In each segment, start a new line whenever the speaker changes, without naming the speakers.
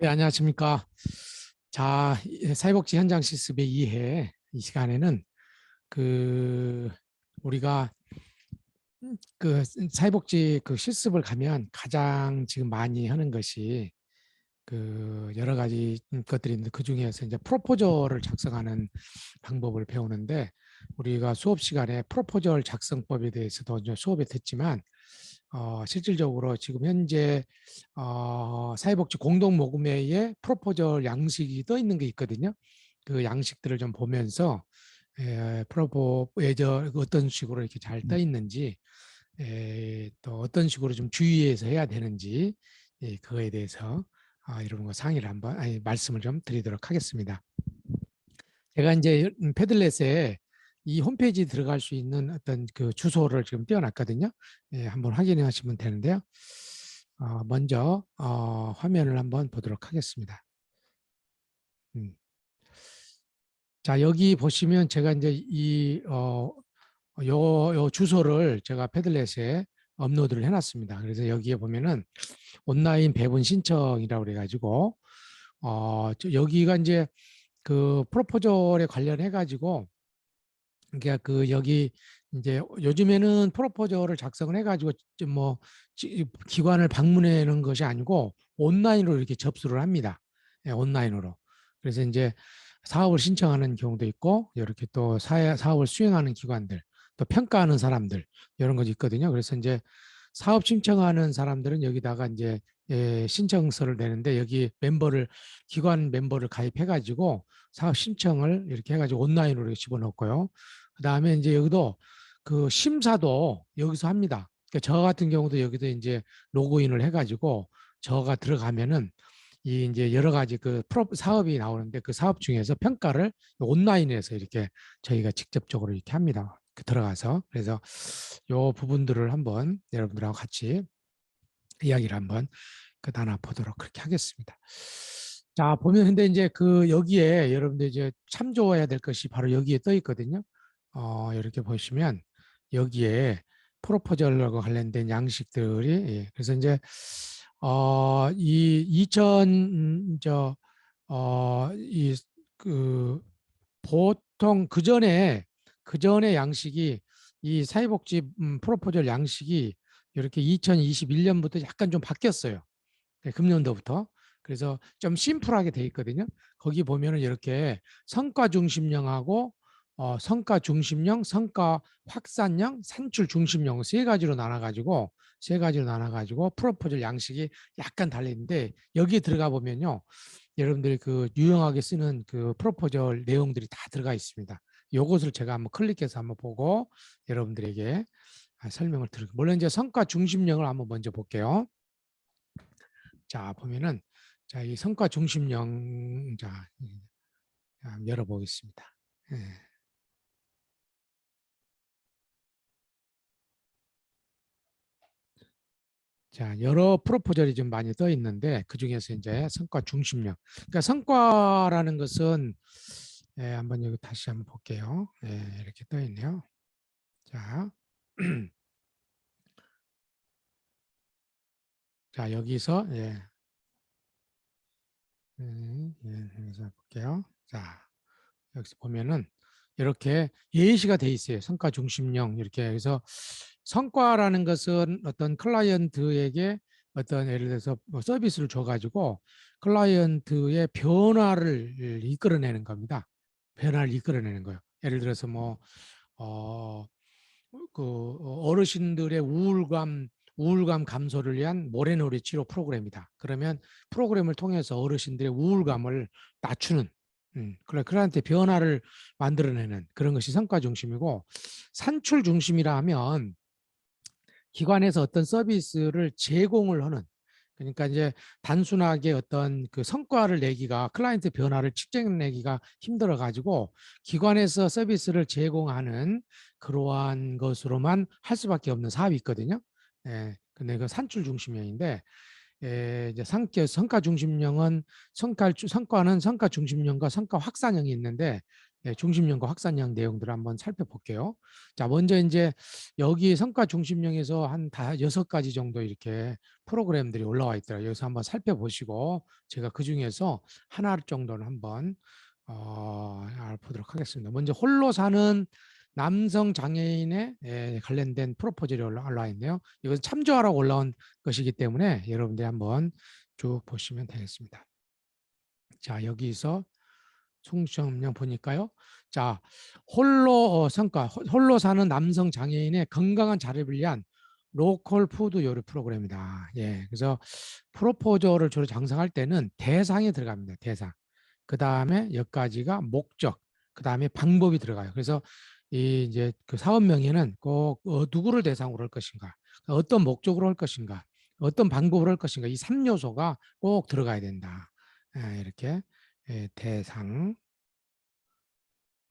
네, 안녕하십니까. 자, 사회복지 현장 실습의 2회 이 시간에는 그 우리가 그 사회복지 그 실습을 가면 가장 지금 많이 하는 것이 그 여러 가지 것들이 있는데 그 중에서 이제 프로포절을 작성하는 방법을 배우는데 우리가 수업 시간에 프로포절 작성법에 대해서도 이제 수업에 듣지만 실질적으로 지금 현재 사회복지 공동모금회의 프로포절 양식이 떠 있는 게 있거든요. 그 양식들을 좀 보면서 프로포 예저 어떤 식으로 이렇게 잘 떠 있는지 또 어떤 식으로 좀 주의해서 해야 되는지 그거에 대해서 이런 거 상의를 한번 말씀을 좀 드리도록 하겠습니다. 제가 이제 패들렛에 이 홈페이지 들어갈 수 있는 어떤 그 주소를 지금 띄워놨거든요. 한번 확인해 하시면 되는데요. 먼저 화면을 한번 보도록 하겠습니다. 자, 여기 보시면 제가 이제 요 주소를 제가 패들렛에 업로드를 해놨습니다. 그래서 여기에 보면은 온라인 배분 신청이라고 그래가지고 여기가 이제 그 프로포절에 관련해 가지고 그러니까 그 여기 이제 요즘에는 프로포절을 작성을 해가지고 좀뭐 기관을 방문하는 것이 아니고 온라인으로 이렇게 접수를 합니다. 온라인으로. 그래서 이제 사업을 신청하는 경우도 있고 이렇게 또 사업을 수행하는 기관들 또 평가하는 사람들 이런 것이 있거든요. 그래서 이제 사업 신청하는 사람들은 여기다가 이제 신청서를 내는데 여기 기관 멤버를 가입해가지고 사업 신청을 이렇게 해가지고 온라인으로 집어넣고요. 그 다음에 이제 여기도 그 심사도 여기서 합니다. 그러니까 저 같은 경우도 여기도 이제 로그인을 해가지고 저가 들어가면은 이 이제 여러 가지 그 사업이 나오는데 그 사업 중에서 평가를 온라인에서 이렇게 저희가 직접적으로 이렇게 합니다. 들어가서 그래서 요 부분들을 한번 여러분들하고 같이 이야기를 한번 나눠 보도록 그렇게 하겠습니다. 자, 보면 근데 이제 그 여기에 여러분들 이제 참조해야 될 것이 바로 여기에 떠 있거든요. 이렇게 보시면 여기에 프로포절과 관련된 양식들이 그래서 이제 이 2000, 이그 보통 그 전에 양식이 이 사회복지 프로포절 양식이 이렇게 2021년부터 약간 좀 바뀌었어요. 금년도부터. 그래서 좀 심플하게 돼 있거든요. 거기 보면은 이렇게 성과 중심형하고 성과 중심형, 성과 확산형, 산출 중심형 세 가지로 나눠가지고 프로포절 양식이 약간 달리는데 여기에 들어가 보면요. 여러분들이 그 유용하게 쓰는 그 프로포절 내용들이 다 들어가 있습니다. 요것을 제가 한번 클릭해서 한번 보고 여러분들에게 설명을 드릴게요. 물론 이제 성과 중심형을 한번 먼저 볼게요. 자, 보면은 자, 이 성과 중심형 자, 열어보겠습니다. 예. 자, 여러 프로포절이 좀 많이 떠 있는데 그 중에서 이제 성과 중심형. 그러니까 성과라는 것은 한번 여기 다시 한번 볼게요. 이렇게 떠 있네요. 자, 자 여기서 여기서 볼게요. 자, 여기서 보면은 이렇게 예시가 돼 있어요. 성과 중심형 이렇게. 그래서 성과라는 것은 어떤 클라이언트에게 어떤 예를 들어서 뭐 서비스를 줘가지고 클라이언트의 변화를 이끌어내는 겁니다. 변화를 이끌어내는 거예요. 예를 들어서 뭐 어, 어르신들의 우울감 감소를 위한 모래놀이 치료 프로그램이다. 그러면 프로그램을 통해서 어르신들의 우울감을 낮추는 그한테 변화를 만들어내는 그런 것이 성과 중심이고 산출 중심이라 하면 기관에서 어떤 서비스를 제공을 하는 그러니까 이제 단순하게 어떤 그 성과를 내기가 클라이언트 변화를 측정내기가 힘들어 가지고 기관에서 서비스를 제공하는 그러한 것으로만 할 수밖에 없는 사업이 있거든요. 근데 그 산출 중심형인데 이제 성과 중심형은 성과는 성과 중심형과 성과 확산형이 있는데 중심령과 확산령 내용들을 한번 살펴볼게요. 자, 먼저 이제 여기 성과 중심령에서 한 6가지 정도 이렇게 프로그램들이 올라와 있더라고요. 여기서 한번 살펴보시고 제가 그 중에서 하나 정도는 한번 알아보도록 하겠습니다. 먼저 홀로 사는 남성 장애인에 관련된 프로포절이 올라와 있네요. 이건 참조하라고 올라온 것이기 때문에 여러분들이 한번 쭉 보시면 되겠습니다. 자, 여기서 총시험령 보니까요. 자, 홀로 사는 남성 장애인의 건강한 자립을 위한 로컬 푸드 요리 프로그램이다. 예, 그래서 프로포저를 주로 장사할 때는 대상이 들어갑니다. 대상. 그 다음에 여기까지가 목적. 그 다음에 방법이 들어가요. 그래서 이 이제 그 사업명에는 꼭 누구를 대상으로 할 것인가, 어떤 목적으로 할 것인가, 어떤 방법으로 할 것인가, 이 3요소가 꼭 들어가야 된다. 예, 이렇게 대상,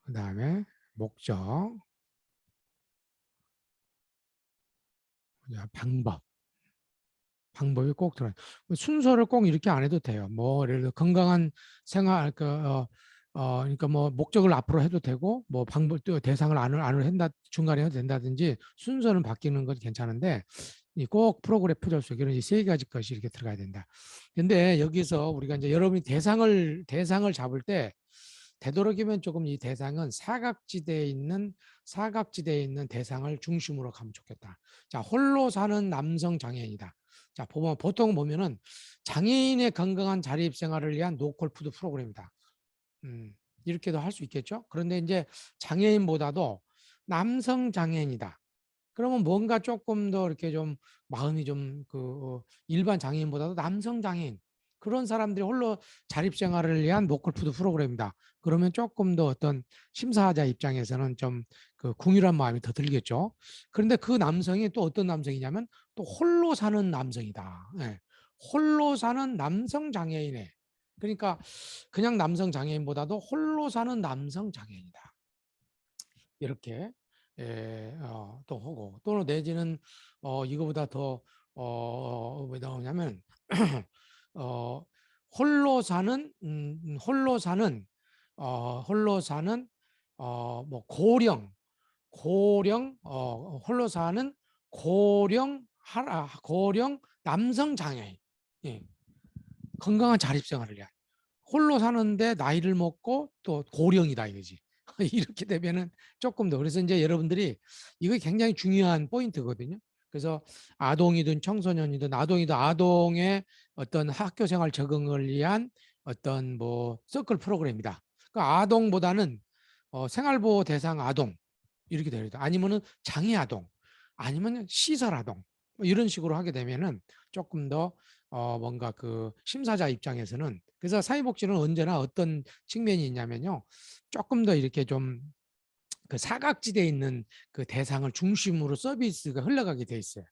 그 다음에 목적, 방법, 방법이 꼭 들어요. 순서를 꼭 이렇게 안 해도 돼요. 뭐 예를 들어 건강한 생활, 그러니까 뭐 목적을 앞으로 해도 되고, 뭐 방법 또 대상을 안으로 한다 중간에 해도 된다든지 순서는 바뀌는 건 괜찮은데 꼭 프로그램 표절 속에는 이 3가지 것이 이렇게 들어가야 된다. 근데 여기서 우리가 이제 여러분이 대상을 잡을 때 되도록이면 조금 이 대상은 사각지대에 있는 대상을 중심으로 가면 좋겠다. 자, 홀로 사는 남성 장애인이다. 자, 보통 보면은 장애인의 건강한 자립 생활을 위한 노컬 푸드 프로그램이다. 이렇게도 할 수 있겠죠. 그런데 이제 장애인보다도 남성 장애인이다. 그러면 뭔가 조금 더 이렇게 좀 마음이 좀 일반 장애인보다도 남성 장애인 그런 사람들이 홀로 자립생활을 위한 로컬푸드 프로그램이다. 그러면 조금 더 어떤 심사자 입장에서는 좀 그 궁휼한 마음이 더 들겠죠. 그런데 그 남성이 또 어떤 남성이냐면 또 홀로 사는 남성이다. 예. 홀로 사는 남성 장애인에 그러니까 그냥 남성 장애인보다도 홀로 사는 남성 장애인이다. 이렇게 또 하고 또는 내지는 이거보다 더 뭐 나오냐면 어, 홀로 사는 뭐 홀로 사는 고령 남성 장애인 예, 건강한 자립생활을 위한 홀로 사는데 나이를 먹고 또 고령이다 이거지. 이렇게 되면은 조금 더 그래서 이제 여러분들이 이거 굉장히 중요한 포인트거든요. 그래서 아동이든 청소년이든 아동의 어떤 학교 생활 적응을 위한 어떤 뭐 서클 프로그램이다. 그러니까 아동보다는 생활보호 대상 아동 이렇게 되죠. 아니면은 장애 아동, 아니면 시설 아동 뭐 이런 식으로 하게 되면은 조금 더 뭔가 그 심사자 입장에서는 그래서 사회복지는 언제나 어떤 측면이 있냐면요. 조금 더 이렇게 좀 그 사각지대에 있는 그 대상을 중심으로 서비스가 흘러가게 돼 있어요.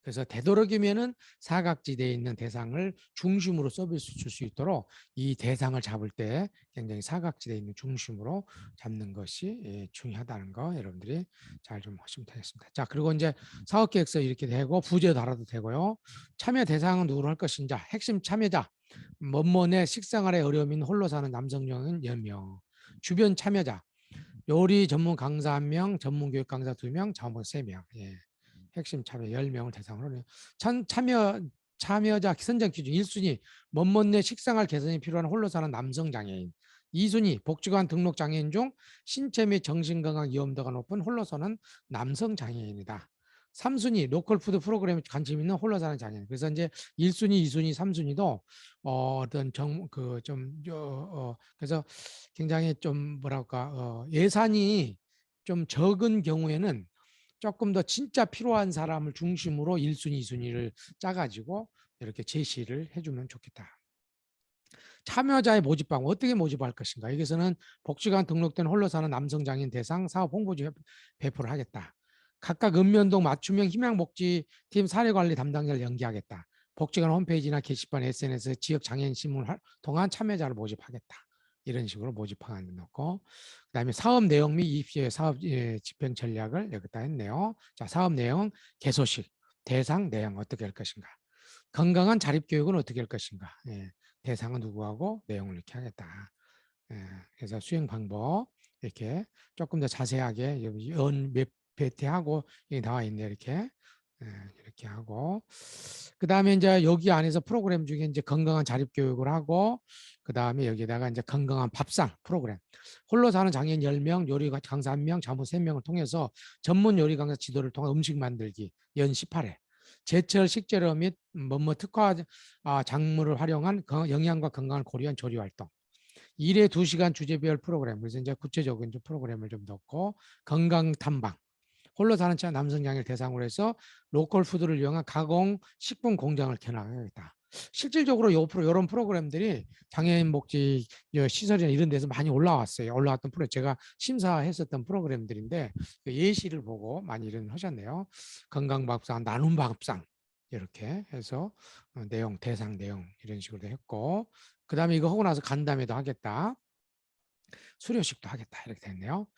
그래서 되도록이면은 사각지대에 있는 대상을 중심으로 서비스 줄 수 있도록 이 대상을 잡을 때 굉장히 사각지대에 있는 중심으로 잡는 것이 중요하다는 거 여러분들이 잘 좀 하시면 되겠습니다. 자, 그리고 이제 사업계획서 이렇게 되고 부제 달아도 되고요. 참여 대상은 누구로 할 것인가? 핵심 참여자 먼먼의 식생활에 어려움인 홀로 사는 남성령은 10명. 주변 참여자 요리 전문 강사 1명, 전문 교육 강사 2명, 자원봉 3명. 예. 핵심 참여 10명을 대상으로 참여자 선정 기준 1순위 먼먼 내 식생활 개선이 필요한 홀로 사는 남성 장애인 2순위 복지관 등록 장애인 중 신체 및 정신건강 위험도가 높은 홀로 사는 남성 장애인이다. 3순위 로컬 푸드 프로그램에 관심 있는 홀로 사는 장애인. 그래서 이제 1순위, 2순위, 3순위도 어떤 그래서 굉장히 좀 뭐랄까 예산이 좀 적은 경우에는 조금 더 진짜 필요한 사람을 중심으로 1순위, 2순위를 짜가지고 이렇게 제시를 해주면 좋겠다. 참여자의 모집 방법 어떻게 모집할 것인가. 여기서는 복지관 등록된 홀로 사는 남성 장애인 대상 사업 홍보지 배포를 하겠다. 각각 읍면동 맞춤형 희망복지팀 사례관리 담당자를 연기하겠다. 복지관 홈페이지나 게시판, SNS, 지역 장애인 신문을 통한 참여자를 모집하겠다. 이런 식으로 모집 방안을 넣고 그다음에 사업 내용 및 입시 사업 집행 전략을 여기다 했네요. 자, 사업 내용 개소식 대상 내용 어떻게 할 것인가. 건강한 자립교육은 어떻게 할 것인가. 대상은 누구하고 내용을 이렇게 하겠다. 그래서 수행 방법 이렇게 조금 더 자세하게 연몇 배태하고 여기 나와 있네 이렇게. 예, 이렇게 하고 그다음에 이제 여기 안에서 프로그램 중에 이제 건강한 자립 교육을 하고 그다음에 여기다가 이제 건강한 밥상 프로그램 홀로 사는 장애인 10명, 요리 강사 1명, 자부 3명을 통해서 전문 요리 강사 지도를 통한 음식 만들기 연 18회 제철 식재료 및 뭐뭐 특화 작물을 활용한 영양과 건강을 고려한 조리 활동 1회 2시간 주제별 프로그램 그래서 이제 구체적인 프로그램을 좀 넣고 건강 탐방 홀로 사는 남성 장애를 대상으로 해서 로컬 푸드를 이용한 가공 식품 공장을 개설하겠다. 실질적으로 이런 프로그램들이 장애인 복지 시설이나 이런 데서 많이 올라왔어요. 올라왔던 프로그램 제가 심사했었던 프로그램들인데 예시를 보고 많이 이런 하셨네요. 건강밥상, 나눔 밥상 이렇게 해서 내용, 대상 내용 이런 식으로 했고 그 다음에 이거 하고 나서 간담회도 하겠다. 수료식도 하겠다 이렇게 됐네요.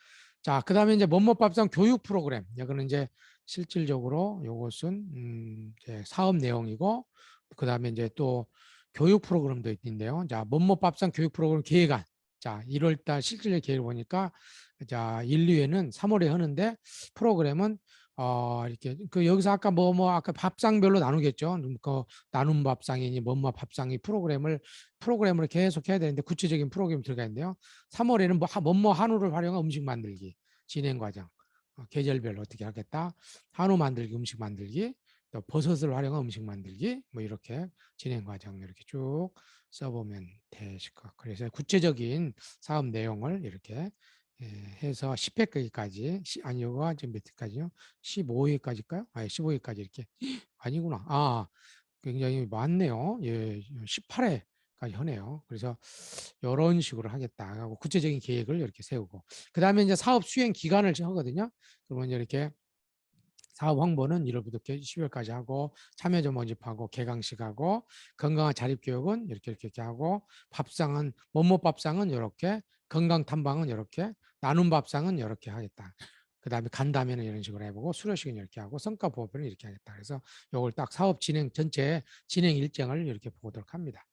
자, 그 다음에 이제 뭐뭐밥상 교육 프로그램. 이거는 이제 실질적으로 이것은 이제 사업 내용이고, 그 다음에 이제 또 교육 프로그램도 있는데요. 자, 뭐뭐밥상 교육 프로그램 계획안. 자, 1월달 실질적 계획을 보니까 자, 1, 2회는 3월에 하는데 프로그램은 이렇게 그 여기서 아까 아까 밥상별로 나누겠죠. 그 나눔 밥상이니 뭐뭐 밥상이 프로그램을 계속 해야 되는데 구체적인 프로그램이 들어가 있는데요. 3월에는 뭐뭐 한우를 활용한 음식 만들기 진행 과정 계절별로 어떻게 하겠다 한우 만들기 음식 만들기 또 버섯을 활용한 음식 만들기 뭐 이렇게 진행 과정 이렇게 쭉 써보면 되실 것 같고 그래서 구체적인 사업 내용을 이렇게 해서 10회까지 아니 요거 지금 몇 회까지요? 15회까지일까요? 아니 15회까지 이렇게 아니구나. 굉장히 많네요. 예, 18회까지 하네요. 그래서 이런 식으로 하겠다 하고 구체적인 계획을 이렇게 세우고 그 다음에 이제 사업 수행 기간을 하거든요. 그러면 이렇게 사업 홍보는 1월부터 10월까지 하고 참여자 모집하고 개강식하고 건강한 자립교육은 이렇게 하고 밥상은 뭐뭐 밥상은 이렇게 건강 탐방은 이렇게 나눔 밥상은 이렇게 하겠다. 그 다음에 간담회는 이런 식으로 해보고 수료식은 이렇게 하고 성과 보고는 이렇게 하겠다. 그래서 이걸 딱 사업 진행 전체 진행 일정을 이렇게 보도록 합니다.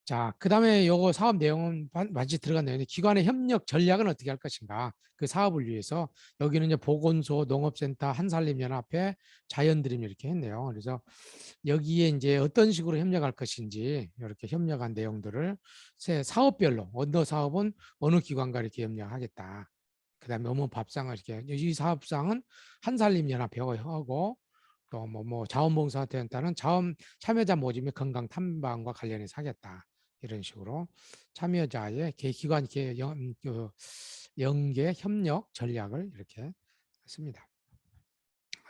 자, 그 다음에 요거 사업 내용은 마치 들어간 내용인데 기관의 협력 전략은 어떻게 할 것인가. 그 사업을 위해서 여기는 이제 보건소, 농업센터, 한살림연합회, 자연드림 이렇게 했네요. 그래서 여기에 이제 어떤 식으로 협력할 것인지 이렇게 협력한 내용들을 사업별로 어느 사업은 어느 기관과 이렇게 협력하겠다. 그 다음에 어머 밥상을 이렇게 이 사업상은 한살림연합회가 하고 또 뭐 자원봉사센터는 참여자 모집 및 건강 탐방과 관련해서 하겠다. 이런 식으로 참여자의 기관 연계 협력 전략을 이렇게 했습니다.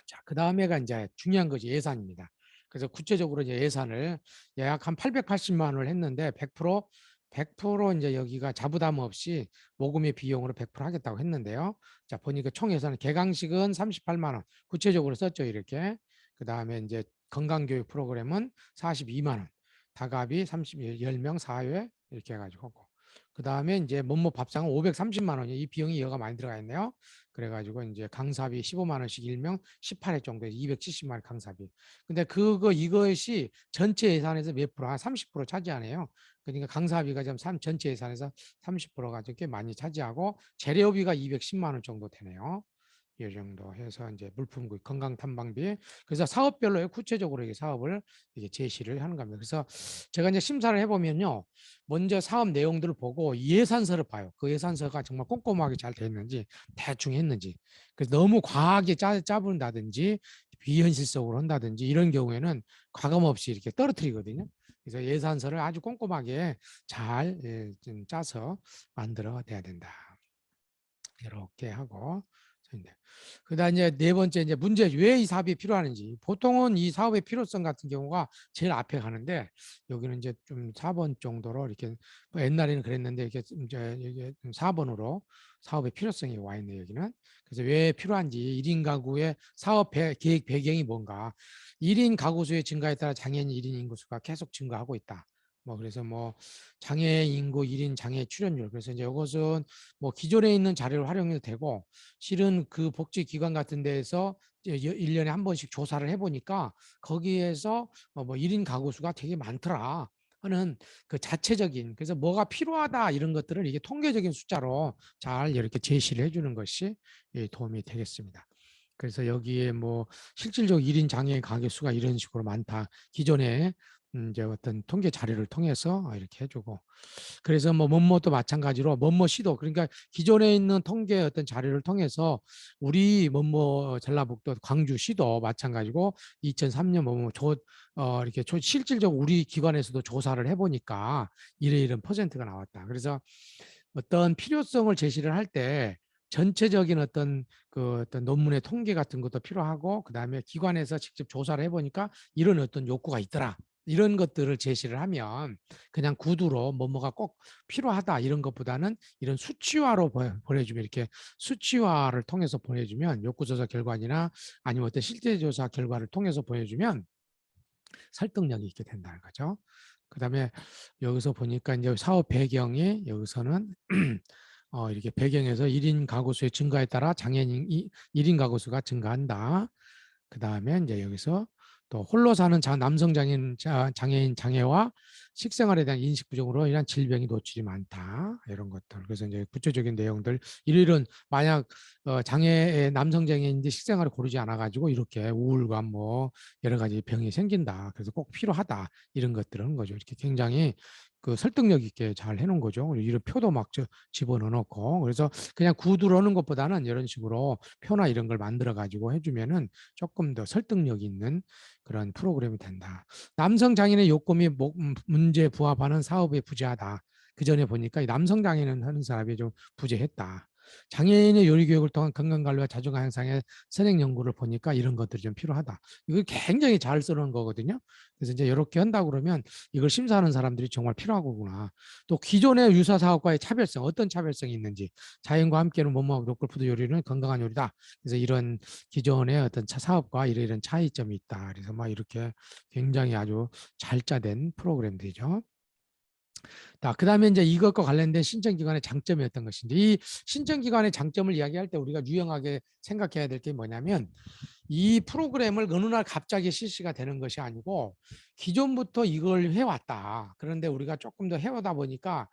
자, 그 다음에가 이제 중요한 것이 예산입니다. 그래서 구체적으로 이제 예산을 약 한 880만 원을 했는데 100% 이제 여기가 자부담 없이 모금의 비용으로 100% 하겠다고 했는데요. 자, 보니까 총 예산은 개강식은 38만 원 구체적으로 썼죠, 이렇게. 그 다음에 이제 건강교육 프로그램은 42만 원, 다가비 10명 4회 이렇게 해가지고 하고. 그 다음에 이제 뭐뭐 밥상은 530만 원이 이 비용이 여가 많이 들어가 있네요. 그래가지고 이제 강사비 15만 원씩 일명 18회 정도에 270만 원 강사비. 근데 이것이 전체 예산에서 몇 프로? 한 30% 차지하네요. 그러니까 강사비가 좀 전체 예산에서 30%가 꽤 많이 차지하고 재료비가 210만 원 정도 되네요. 이 정도 해서 이제 물품 건강 탐방비 그래서 사업별로 구체적으로 이게 사업을 이게 제시를 하는 겁니다. 그래서 제가 이제 심사를 해보면요, 먼저 사업 내용들을 보고 예산서를 봐요. 그 예산서가 정말 꼼꼼하게 잘 돼 있는지 대충 했는지. 그래서 너무 과하게 짜부른다든지 비현실적으로 한다든지 이런 경우에는 과감 없이 이렇게 떨어뜨리거든요. 그래서 예산서를 아주 꼼꼼하게 잘 좀 짜서 만들어 야 된다. 이렇게 하고 그다음 이제 네 번째 이제 문제 왜 이 사업이 필요하는지 보통은 이 사업의 필요성 같은 경우가 제일 앞에 가는데 여기는 이제 좀 4번 정도로 이렇게 뭐 옛날에는 그랬는데 이게 이게 4번으로 사업의 필요성이 와 있네요 여기는. 그래서 왜 필요한지 1인 가구의 사업 계획 배경이 뭔가 1인 가구 수의 증가에 따라 장애인 1인 인구수가 계속 증가하고 있다. 뭐 그래서 뭐 장애 인구 1인 장애 출연율 그래서 이제 이것은 뭐 기존에 있는 자료를 활용해도 되고 실은 그 복지기관 같은 데에서 1년에 한 번씩 조사를 해보니까 거기에서 뭐 1인 가구 수가 되게 많더라. 하는 그 자체적인, 그래서 뭐가 필요하다 이런 것들을 이게 통계적인 숫자로 잘 이렇게 제시를 해주는 것이 도움이 되겠습니다. 그래서 여기에 뭐 실질적 1인 장애인 가게 수가 이런 식으로 많다. 기존에 이제 어떤 통계 자료를 통해서 이렇게 해주고, 그래서 뭐 뭐뭐도 마찬가지로 뭐뭐시도, 그러니까 기존에 있는 통계 어떤 자료를 통해서 우리 뭐뭐 전라북도 광주시도 마찬가지고 2003년 뭐뭐 이렇게 실질적으로 우리 기관에서도 조사를 해보니까 이런 퍼센트가 나왔다. 그래서 어떤 필요성을 제시를 할 때 전체적인 어떤 논문의 통계 같은 것도 필요하고, 그 다음에 기관에서 직접 조사를 해보니까 이런 어떤 욕구가 있더라, 이런 것들을 제시를 하면 그냥 구두로 뭐뭐가 꼭 필요하다 이런 것보다는 이런 수치화로 보내주면, 이렇게 수치화를 통해서 보내주면, 욕구조사 결과나 아니면 어떤 실제 조사 결과를 통해서 보내주면 설득력이 있게 된다는 거죠. 그 다음에 여기서 보니까 이제 사업 배경이 여기서는 이렇게 배경에서 1인 가구 수의 증가에 따라 장애인 1인 가구 수가 증가한다. 그 다음에 이제 여기서 또 홀로 사는 남성 장애인 장애와 식생활에 대한 인식 부족으로 인한 질병이 노출이 많다. 이런 것들. 그래서 이제 구체적인 내용들, 이런 만약 장애의 남성 장애인인데 식생활을 고르지 않아 가지고 이렇게 우울감 뭐 여러 가지 병이 생긴다. 그래서 꼭 필요하다. 이런 것들을 한 거죠. 이렇게 굉장히 그 설득력 있게 잘 해놓은 거죠. 이런 표도 막 집어넣어 놓고, 그래서 그냥 구두로 하는 것보다는 이런 식으로 표나 이런 걸 만들어 가지고 해주면은 조금 더 설득력 있는 그런 프로그램이 된다. 남성 장애인의 욕구 및 문제 부합하는 사업에 부재하다. 그 전에 보니까 남성 장애인 하는 사람이 좀 부재했다. 장애인의 요리 교육을 통한 건강 관리와 자존감 향상의 선행 연구를 보니까 이런 것들이 좀 필요하다. 이거 굉장히 잘 쓰는 거거든요. 그래서 이제 이렇게 한다고 그러면 이걸 심사하는 사람들이 정말 필요하구나. 또 기존의 유사 사업과의 차별성, 어떤 차별성이 있는지, 자연과 함께는 뭐뭐 로컬푸드 요리는 건강한 요리다. 그래서 이런 기존의 어떤 사업과 이런 차이점이 있다. 그래서 막 이렇게 굉장히 아주 잘 짜된 프로그램들이죠. 그 다음에 이제 이것과 관련된 신청기관의 장점이 어떤 것인지, 이 신청기관의 장점을 이야기할 때 우리가 유용하게 생각해야 될 게 뭐냐면, 이 프로그램을 어느 날 갑자기 실시가 되는 것이 아니고 기존부터 이걸 해왔다. 그런데 우리가 조금 더 해오다 보니까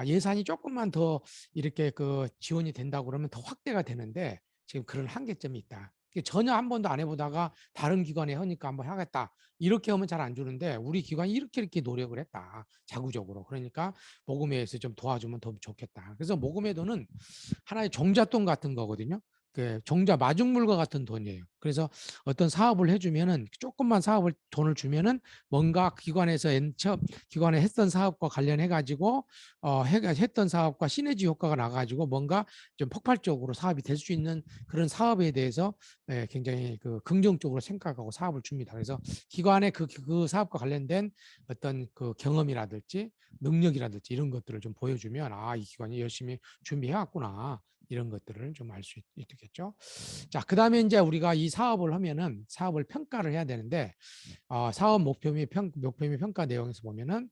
예산이 조금만 더 이렇게 그 지원이 된다고 그러면 더 확대가 되는데, 지금 그런 한계점이 있다. 전혀 한 번도 안 해보다가 다른 기관에 하니까 한번 하겠다, 이렇게 하면 잘 안 주는데 우리 기관이 이렇게 노력을 했다, 자구적으로. 그러니까 모금회에서 좀 도와주면 더 좋겠다. 그래서 모금회도는 하나의 종잣돈 같은 거거든요. 그 종자 마중물과 같은 돈이에요. 그래서 어떤 사업을 해주면은, 조금만 사업을 돈을 주면은 뭔가 기관에 했던 사업과 관련해 가지고 했던 사업과 시너지 효과가 나 가지고 뭔가 좀 폭발적으로 사업이 될 수 있는 그런 사업에 대해서 굉장히 그 긍정적으로 생각하고 사업을 줍니다. 그래서 기관의 그 사업과 관련된 어떤 그 경험이라든지 능력이라든지 이런 것들을 좀 보여주면, 이 기관이 열심히 준비해 왔구나, 이런 것들을 좀 알 수 있겠죠. 자, 그 다음에 이제 우리가 이 사업을 하면은 사업을 평가를 해야 되는데, 사업 목표 및 평가 내용에서 보면은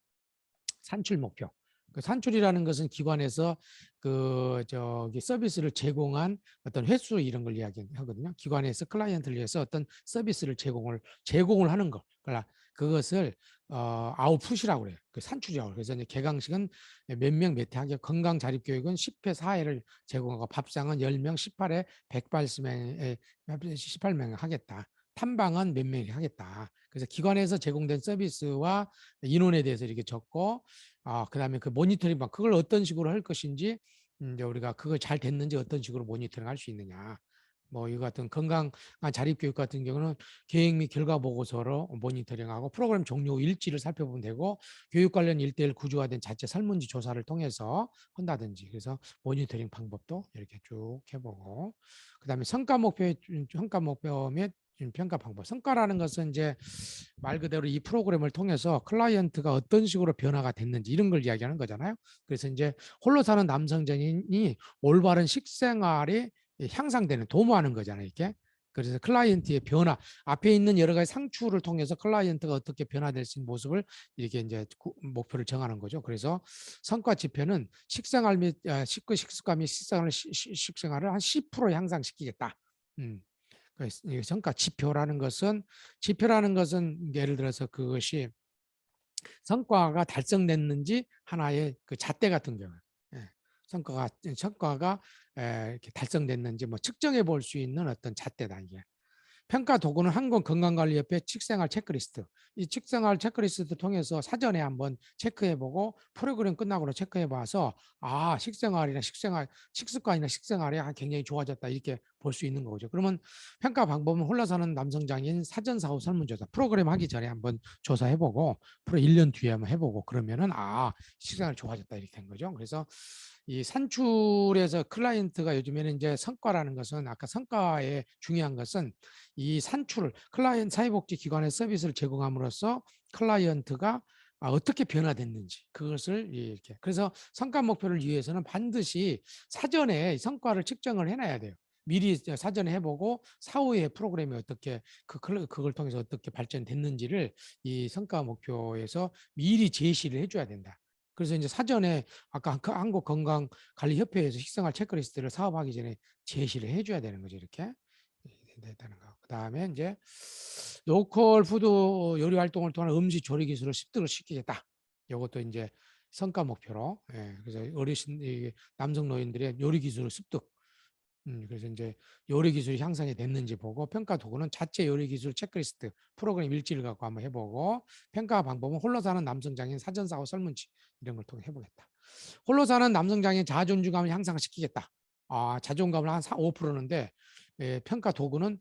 산출 목표. 그 산출이라는 것은 기관에서 그 저기 서비스를 제공한 어떤 횟수 이런 걸 이야기하거든요. 기관에서 클라이언트를 위해서 어떤 서비스를 제공을 하는 거. 그러니까 그것을 아웃풋이라고 그래요. 그 산출이라고. 그래서 이제 개강식은 몇 명 몇 회 하게, 건강 자립 교육은 10회 4회를 제공하고, 밥상은 10명 18회 180명 하겠다. 탐방은 몇 명이 하겠다. 그래서 기관에서 제공된 서비스와 인원에 대해서 이렇게 적고, 그다음에 그 모니터링 그걸 어떤 식으로 할 것인지, 이제 우리가 그거 잘 됐는지 어떤 식으로 모니터링 할 수 있느냐. 뭐 이거 같은 건강한 자립교육 같은 경우는 계획 및 결과 보고서로 모니터링하고, 프로그램 종료 후 일지를 살펴보면 되고, 교육 관련 1:1 구조화된 자체 설문지 조사를 통해서 한다든지, 그래서 모니터링 방법도 이렇게 쭉 해보고, 그다음에 성과 목표 및 평가 방법. 성과라는 것은 이제 말 그대로 이 프로그램을 통해서 클라이언트가 어떤 식으로 변화가 됐는지 이런 걸 이야기하는 거잖아요. 그래서 이제 홀로 사는 남성 장애인이 올바른 식생활이 향상되는, 도모하는 거잖아요, 이게. 그래서 클라이언트의 변화, 앞에 있는 여러 가지 상추를 통해서 클라이언트가 어떻게 변화될 수 있는 모습을 이렇게 이제 목표를 정하는 거죠. 그래서 성과 지표는 식생활 및 식습관 및 식생활을 한 10% 향상시키겠다. 성과 지표라는 것은 예를 들어서 그것이 성과가 달성됐는지 하나의 그 잣대 같은 경우, 예, 성과가 이렇게 달성됐는지 뭐 측정해 볼 수 있는 어떤 잣대다 이게. 평가 도구는 한국건강관리협회 식생활 체크리스트. 이 식생활 체크리스트 통해서 사전에 한번 체크해보고 프로그램 끝나고 체크해봐서 식습관이나 식생활이 굉장히 좋아졌다 이렇게 볼 수 있는 거죠. 그러면 평가 방법은 홀로 사는 남성 장애인 사전사 후 설문조사 프로그램 하기 전에 한번 조사해보고 1년 뒤에 한번 해보고 그러면은 식생활 좋아졌다 이렇게 된 거죠. 그래서 이 산출에서 클라이언트가 요즘에는 이제 성과라는 것은 아까 성과의 중요한 것은 이 산출을 사회복지기관의 서비스를 제공함으로써 클라이언트가 어떻게 변화됐는지 그것을 이렇게 그래서 성과 목표를 위해서는 반드시 사전에 성과를 측정을 해놔야 돼요. 미리 사전에 해보고 사후에 프로그램이 어떻게 그걸 통해서 어떻게 발전됐는지를 이 성과 목표에서 미리 제시를 해줘야 된다. 그래서 이제 사전에 아까 한국건강관리협회에서 식생활 체크리스트를 사업하기 전에 제시를 해줘야 되는 거죠. 이렇게 된다는 거. 그다음에 이제 로컬 푸드 요리 활동을 통한 음식 조리 기술을 습득을 시키겠다. 이것도 이제 성과 목표로. 그래서 어르신 남성 노인들의 요리 기술을 습득. 그래서 이제 요리 기술이 향상이 됐는지 보고 평가 도구는 자체 요리 기술 체크리스트 프로그램 일지를 갖고 한번 해보고 평가 방법은 홀로 사는 남성 장애인 사전사고 설문지 이런 걸 통해 해보겠다. 홀로 사는 남성 장애인 자존감을 향상시키겠다. 자존감을 한 5%인데 평가 도구는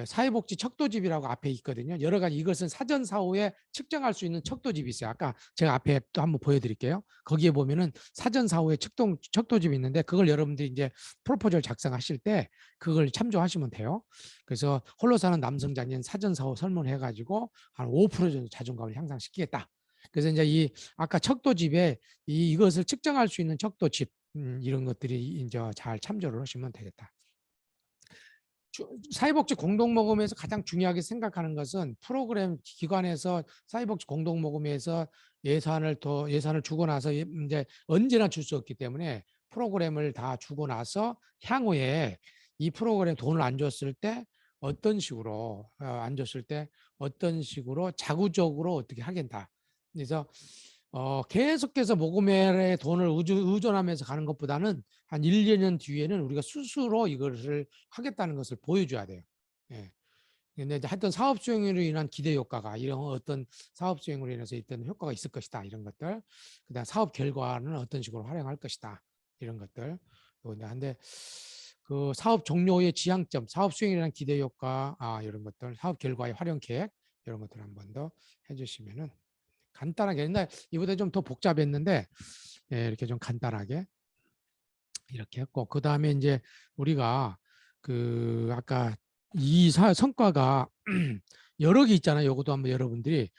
사회복지 척도집이라고 앞에 있거든요. 여러 가지 이것은 사전 사후에 측정할 수 있는 척도집이 있어요. 아까 제가 앞에 또 한번 보여드릴게요. 거기에 보면은 사전 사후에 척도집이 있는데 그걸 여러분들이 이제 프로포절 작성하실 때 그걸 참조하시면 돼요. 그래서 홀로 사는 남성 장애인 사전 사후 설문해가지고 한 5% 정도 자존감을 향상시키겠다. 그래서 이제 이 아까 척도집에 이것을 측정할 수 있는 척도집 이런 것들이 이제 잘 참조를 하시면 되겠다. 사회복지 공동모금에서 가장 중요하게 생각하는 것은 프로그램 기관에서 사회복지 공동모금에서 예산을 주고 나서 이제 언제나 줄 수 없기 때문에 프로그램을 다 주고 나서 향후에 이 프로그램 돈을 안 줬을 때 어떤 식으로 어떤 식으로 자구적으로 어떻게 하겠다. 그래서 계속해서 모금에 돈을 의존하면서 가는 것보다는 한 1, 2년 뒤에는 우리가 스스로 이것을 하겠다는 것을 보여줘야 돼요. 예. 근데 하여튼 사업 수행으로 인한 기대 효과가 이런 어떤 사업 수행으로 인해서 있던 효과가 있을 것이다. 이런 것들. 그다음 사업 결과는 어떤 식으로 활용할 것이다. 이런 것들. 근데 그 사업 종료의 지향점, 사업 수행에 대한 기대 효과, 이런 것들, 사업 결과의 활용 계획 이런 것들 한 번 더 해주시면은 간단하게 옛날 이보다 좀 더 복잡했는데 이렇게 좀 간단하게 이렇게 했고 그 다음에 이제 우리가 그 아까 성과가 여러 개 있잖아요. 요것도 한번 여러분들이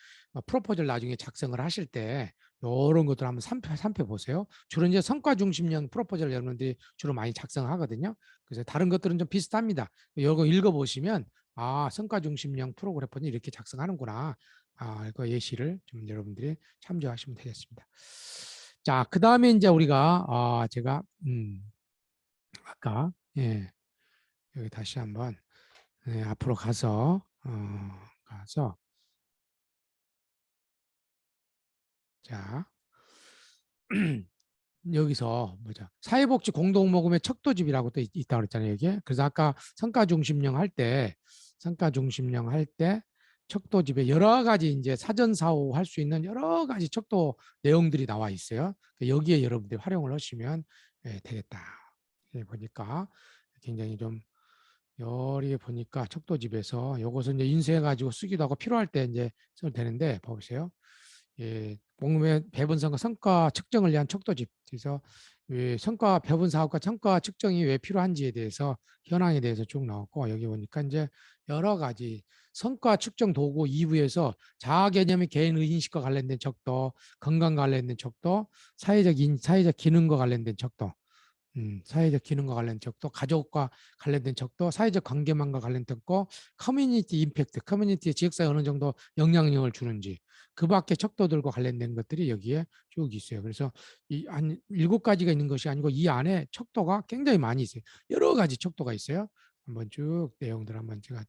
프로포즈를 나중에 작성을 하실 때 이런 것들 한번 살펴보세요. 주로 이제 성과 중심형 프로포즈를 여러분들이 주로 많이 작성하거든요. 그래서 다른 것들은 좀 비슷합니다. 이거 읽어보시면 성과 중심형 프로그래퍼는 이렇게 작성하는구나. 이거 예시를 좀 여러분들이 참조하시면 되겠습니다. 자, 그 다음에 이제 우리가 제가 아까 여기 다시 한번 앞으로 가서 자 여기서 사회복지 공동모금의 척도집이라고 또 있다고 그랬잖아요. 여기에. 그래서 아까 성과 중심형 할 때 척도집에 여러 가지 이제 사전사후 할 수 있는 여러 가지 척도 내용들이 나와 있어요. 여기에 여러분들이 활용을 하시면 되겠다. 보니까 굉장히 좀 여기에 보니까 척도집에서 요것은 이제 인쇄해가지고 쓰기도 하고 필요할 때 이제 써도 되는데 봐보세요. 공무의 배분성과 성과 측정을 위한 척도집. 그래서 성과 배분 사업과 성과 측정이 왜 필요한지에 대해서 현황에 대해서 쭉 나왔고 여기 보니까 이제 여러 가지 성과 측정 도구 2부에서 자아 개념의 개인 의인식과 관련된 척도, 건강 관련된 척도, 사회적 기능과 관련된 척도, 사회적 기능과 관련된 척도, 가족과 관련된 척도, 사회적 관계망과 관련된 척도, 커뮤니티 임팩트, 커뮤니티의 지역사회에 어느 정도 영향력을 주는지 그 밖에 척도들과 관련된 것들이 여기에 쭉 있어요. 그래서 한 7가지가 있는 것이 아니고 이 안에 척도가 굉장히 많이 있어요. 여러 가지 척도가 있어요. 한번 쭉 내용들 한번 제가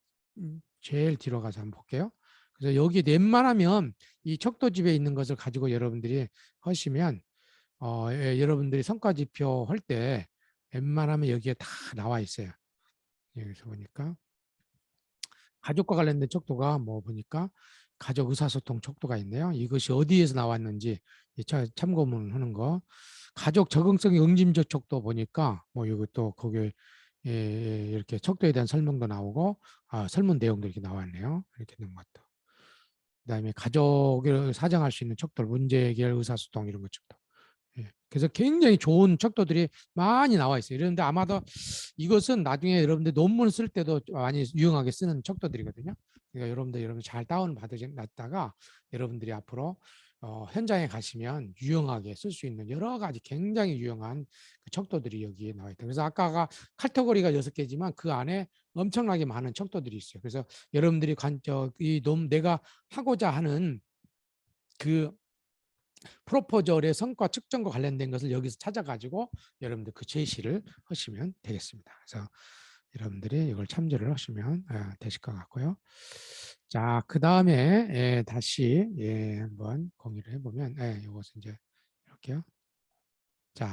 제일 뒤로 가서 한번 볼게요. 그래서 여기 웬만하면 이 척도집에 있는 것을 가지고 여러분들이 하시면 여러분들이 성과지표 할 때 웬만하면 여기에 다 나와 있어요. 여기서 보니까 가족과 관련된 척도가 뭐 보니까 가족 의사소통 척도가 있네요. 이것이 어디에서 나왔는지 참고문 하는 거. 가족 적응성 응징적 척도 보니까 뭐 이것도 거기에 이렇게 척도에 대한 설명도 나오고 설문 내용도 이렇게 나왔네요. 이렇게 있는 것도. 그다음에 가족을 사정할 수 있는 척도, 문제 해결, 의사소통 이런 것 척도. 예. 그래서 굉장히 좋은 척도들이 많이 나와 있어요. 그런데 아마도 이것은 나중에 여러분들 논문 쓸 때도 많이 유용하게 쓰는 척도들이거든요. 그러니까 여러분들 잘 다운 받으셨다가 여러분들이 앞으로 현장에 가시면 유용하게 쓸 수 있는 여러 가지 굉장히 유용한 그 척도들이 여기에 나와 있다. 그래서 아까가 카테고리가 6개지만 그 안에 엄청나게 많은 척도들이 있어요. 그래서 여러분들이 내가 하고자 하는 그 프로포절의 성과 측정과 관련된 것을 여기서 찾아가지고 여러분들 그 제시를 하시면 되겠습니다. 그래서 여러분들이 이걸 참조를 하시면 되실 것 같고요. 자, 그 다음에 다시 한번 공유를 해보면 이것은 이제 이렇게요. 자,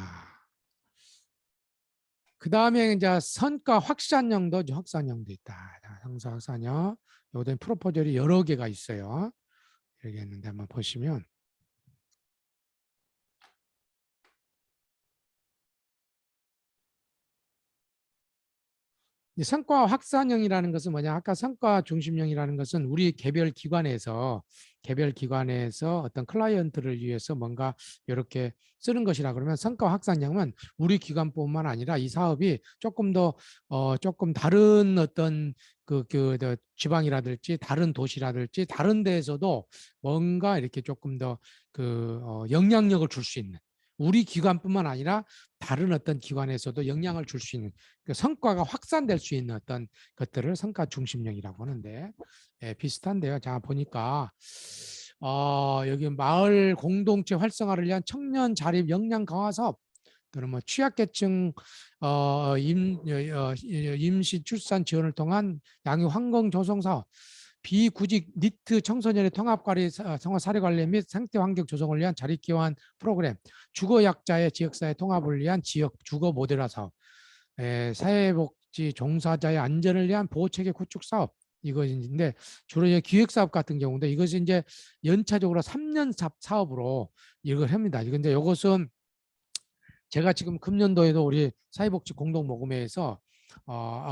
그 다음에 이제 성과 확산형도 확산형도 있다. 성과 확산형. 요즘 프로포절이 여러 개가 있어요. 여기 있는데 한번 보시면 성과 확산형이라는 것은 뭐냐? 아까 성과 중심형이라는 것은 우리 개별 기관에서 어떤 클라이언트를 위해서 뭔가 이렇게 쓰는 것이라 그러면 성과 확산형은 우리 기관뿐만 아니라 이 사업이 조금 다른 어떤 지방이라든지 다른 도시라든지 다른 데에서도 뭔가 이렇게 조금 더 영향력을 줄 수 있는 우리 기관뿐만 아니라 다른 어떤 기관에서도 영향을 줄 수 있는 성과가 확산될 수 있는 어떤 것들을 성과 중심형이라고 하는데 비슷한데요. 자 보니까 여기 마을 공동체 활성화를 위한 청년 자립 역량 강화 사업 또는 뭐 취약계층 임시 출산 지원을 통한 양육 환경 조성 사업, 비구직 니트 청소년의 통합관리 생활 사례 관리 및 생태 환경 조성을 위한 자립기반 프로그램, 주거약자의 지역사회 통합을 위한 지역 주거 모델화 사업, 사회복지 종사자의 안전을 위한 보호체계 구축 사업 이것인데 주로 기획사업 같은 경우인데 이것이 이제 연차적으로 3년 사업으로 이걸 합니다. 근데 이것은 제가 지금 금년도에도 우리 사회복지 공동모금회에서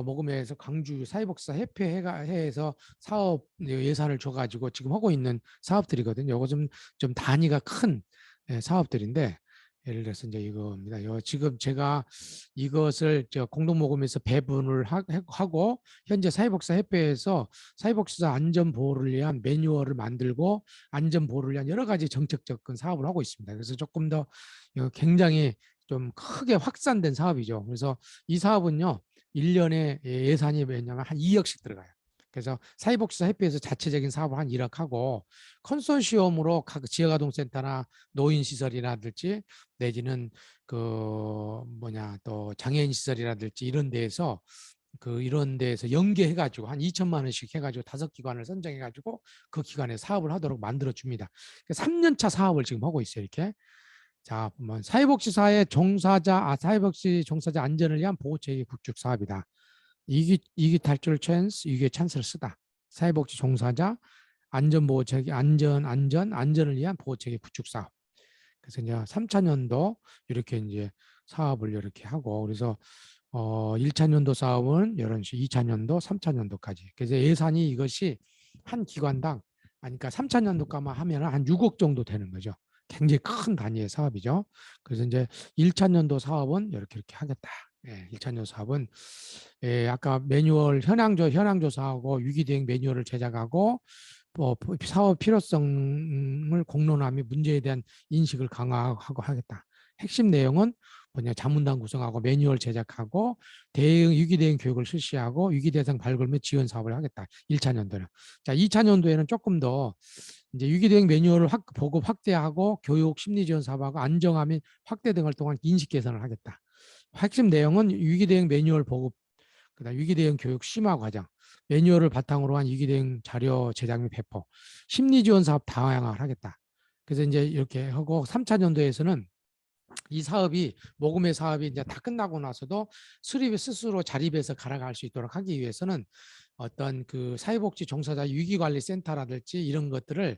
모금회에서 강주 사회복지사 협회에서 사업 예산을 줘가지고 지금 하고 있는 사업들이거든요. 이거 좀 단위가 큰 사업들인데 예를 들어서 이제 이겁니다. 지금 제가 이것을 공동모금에서 배분을 하고 현재 사회복지사 협회에서 사회복지사 안전보호를 위한 매뉴얼을 만들고 안전보호를 위한 여러 가지 정책 접근 사업을 하고 있습니다. 그래서 조금 더 굉장히 좀 크게 확산된 사업이죠. 그래서 이 사업은요. 1년에 예산이 뭐냐면 한 2억씩 들어가요. 그래서 사회복지사 협회에서 자체적인 사업을 한 1억 하고 컨소시엄으로 각 지역아동센터나 노인시설이라든지 내지는 또 장애인 시설이라든지 이런 데에서 이런 데에서 연계해가지고 한 2천만 원씩 해가지고 5기관을 선정해가지고 그 기관에 사업을 하도록 만들어 줍니다. 3년차 사업을 지금 하고 있어요. 이렇게. 자, 보면 사회복지 종사자 안전을 위한 보호체계 구축 사업이다. 이기 탈출 찬스, 이게 찬스를 쓰다. 사회복지 종사자 안전보호체계 안전을 위한 보호체계 구축 사업. 그래서 이제 3차년도 이렇게 이제 사업을 이렇게 하고 그래서 1차년도 사업은 이런 식, 2차년도, 3차년도까지. 그래서 예산이 이것이 한 기관당 그러니까 3차년도까만 하면 한 6억 정도 되는 거죠. 굉장히 큰 단위의 사업이죠. 그래서 이제 1차년도 사업은 이렇게 하겠다. 1차년 사업은 아까 매뉴얼 현황조사하고 위기대응 매뉴얼을 제작하고 사업 필요성을 공론화하며 문제에 대한 인식을 강화하고 하겠다. 핵심 내용은 자문단 구성하고 매뉴얼 제작하고 위기 대응 교육을 실시하고 위기 대상 발굴 및 지원 사업을 하겠다. 1차년도는. 자, 2차년도에는 조금 더 이제 위기 대응 매뉴얼을 보급 확대하고 교육 심리 지원 사업하고 안정화 및 확대 등을 통한 인식 개선을 하겠다. 핵심 내용은 위기 대응 매뉴얼 보급, 그다음 위기 대응 교육 심화 과정, 매뉴얼을 바탕으로 한 위기 대응 자료 제작 및 배포, 심리 지원 사업 다양화를 하겠다. 그래서 이제 이렇게 하고 3차 년도에서는 이 사업이 모금의 사업이 이제 다 끝나고 나서도 수립 스스로 자립해서 갈아갈 수 있도록 하기 위해서는 어떤 그 사회복지 종사자 위기관리센터라든지 이런 것들을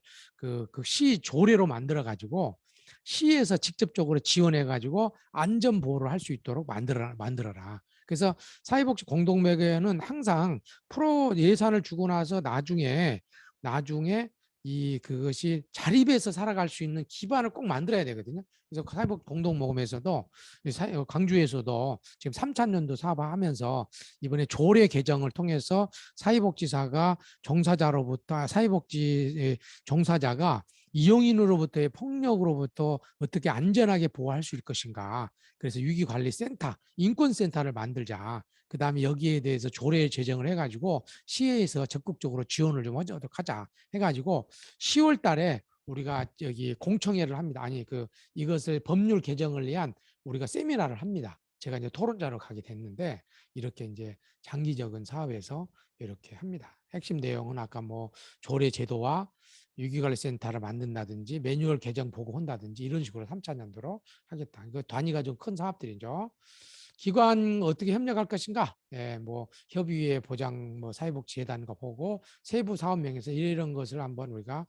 시 조례로 만들어 가지고 시에서 직접적으로 지원해 가지고 안전 보호를 할 수 있도록 만들어라. 그래서 사회복지 공동매개는 항상 프로 예산을 주고 나서 나중에 이 그것이 자립해서 살아갈 수 있는 기반을 꼭 만들어야 되거든요. 그래서 사회복 공동모금에서도 광주에서도 지금 3차년도 사업하면서 이번에 조례 개정을 통해서 사회복지사가 종사자로부터 사회복지 종사자가 이용인으로부터의 폭력으로부터 어떻게 안전하게 보호할 수 있을 것인가. 그래서 위기관리센터, 인권센터를 만들자. 그 다음에 여기에 대해서 조례 제정을 해가지고 시에서 적극적으로 지원을 좀 하도록 하자 해가지고 10월 달에 우리가 여기 공청회를 합니다. 아니 이것을 법률 개정을 위한 우리가 세미나를 합니다. 제가 이제 토론자로 가게 됐는데 이렇게 이제 장기적인 사업에서 이렇게 합니다. 핵심 내용은 아까 뭐 조례 제도와 위기관리센터를 만든다든지 매뉴얼 개정 보고 한다든지 이런 식으로 3차 년도로 하겠다. 이거 단위가 좀 큰 사업들이죠. 기관 어떻게 협력할 것인가? 예, 뭐 협의회 보장 뭐 사회복지재단과 보고 세부 사업명에서 이런 것을 한번 우리가